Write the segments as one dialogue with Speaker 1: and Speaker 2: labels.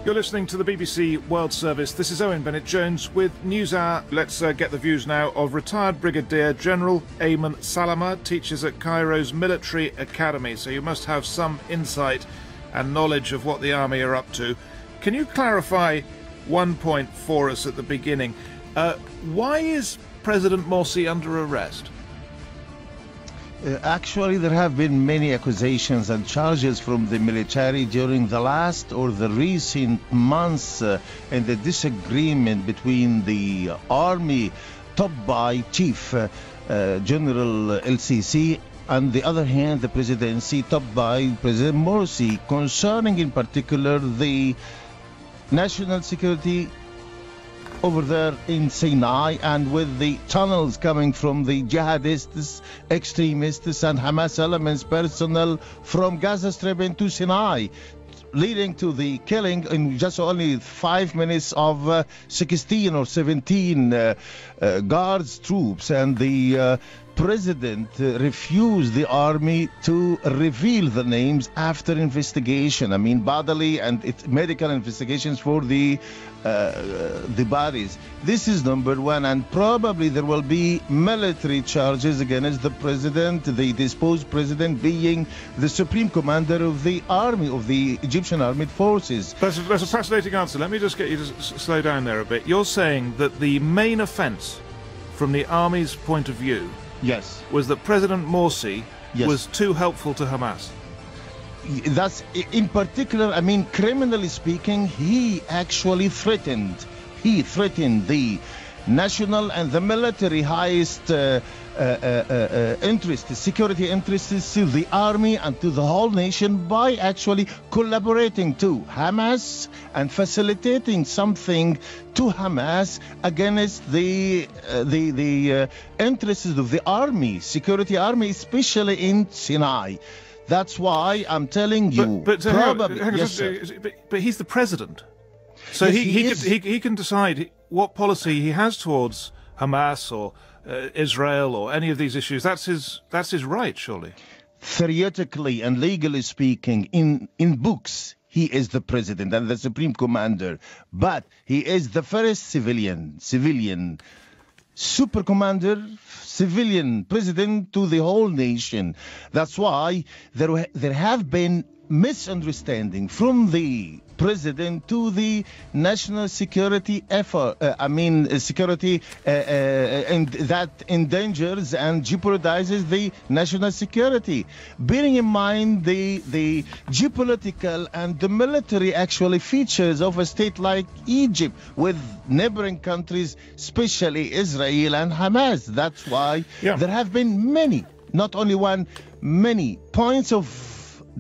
Speaker 1: You're listening to the BBC World Service. This is Owen Bennett-Jones with NewsHour. Let's get the views now of retired Brigadier General Ayman Salama, teaches at Cairo's Military Academy. So you must have some insight and knowledge of what the army are up to. Can you clarify one point for us at the beginning? Why is President Morsi under arrest?
Speaker 2: Actually, there have been many accusations and charges from the military during the last or the recent months in the disagreement between the army topped by Chief General El-Sisi, on the other hand, the presidency topped by President Morsi, concerning in particular the national security over there in Sinai, and with the tunnels coming from the jihadists, extremists and Hamas elements personnel from Gaza Strip into Sinai, leading to the killing in just only 5 minutes of 16 or 17 guards, troops, and the president refused the army to reveal the names after investigation. I mean, bodily and medical investigations for the bodies. This is number one, and probably there will be military charges against the president, the disposed president, being the supreme commander of the army, of the Egyptian armed forces.
Speaker 1: That's a fascinating answer. Let me just get you to slow down there a bit. You're saying that the main offence from the army's point of view,
Speaker 2: yes,
Speaker 1: was that President Morsi was too helpful to Hamas.
Speaker 2: That's in particular, I mean, criminally speaking, he actually threatened the national and the military highest interests, security interests to the army and to the whole nation by actually collaborating to Hamas and facilitating something to Hamas against the interests of the army, security army, especially in Sinai. That's why I'm telling you.
Speaker 1: But
Speaker 2: probably,
Speaker 1: but he's the president, so
Speaker 2: yes,
Speaker 1: he can decide what policy he has towards Hamas or Israel or any of these issues. That's his right, surely.
Speaker 2: Theoretically and legally speaking, in books, he is the president and the supreme commander, but he is the first civilian super commander, civilian president to the whole nation. That's why there have been misunderstanding from the president to the national security effort. Security and that endangers and jeopardizes the national security. Bearing in mind the geopolitical and the military actually features of a state like Egypt with neighboring countries, especially Israel and Hamas. That's why there have been many, not only one, many points of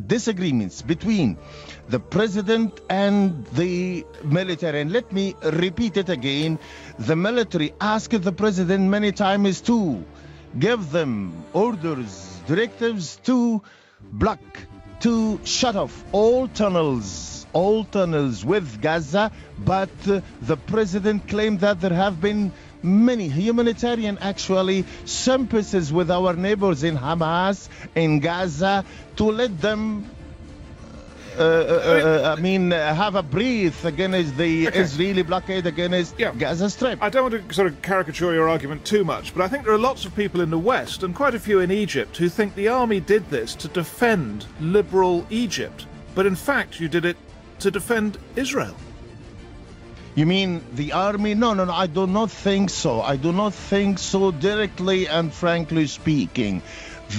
Speaker 2: disagreements between the president and the military. And let me repeat it again. The military asked the president many times to give them orders, directives to block, to shut off all tunnels with Gaza. But the president claimed that there have been many humanitarian actually sympathies with our neighbors in Hamas, in Gaza, to let them have a breath against the Israeli blockade against Gaza Strip.
Speaker 1: I don't want to sort of caricature your argument too much, but I think there are lots of people in the West, and quite a few in Egypt, who think the army did this to defend liberal Egypt. But in fact, you did it to defend Israel.
Speaker 2: You mean the army? No, I do not think so. I do not think so directly and frankly speaking.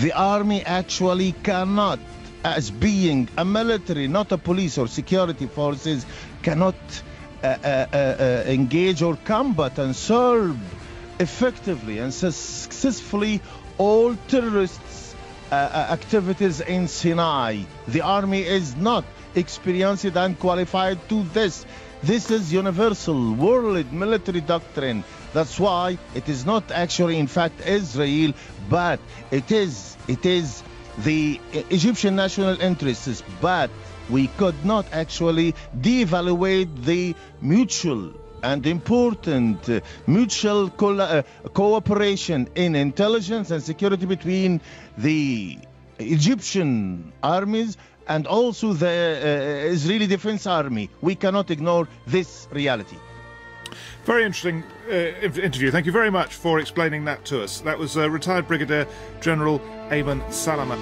Speaker 2: The army actually cannot, as being a military, not a police or security forces, cannot engage or combat and serve effectively and successfully all terrorists' activities in Sinai. The army is not experienced and qualified to this. This is universal world military doctrine. That's why it is not actually, in fact, Israel, but it is the Egyptian national interests. But we could not actually devaluate the mutual and important mutual cooperation in intelligence and security between the Egyptian armies and also the Israeli Defense Army. We cannot ignore this reality.
Speaker 1: Very interesting interview. Thank you very much for explaining that to us. That was retired Brigadier General Ayman Salama.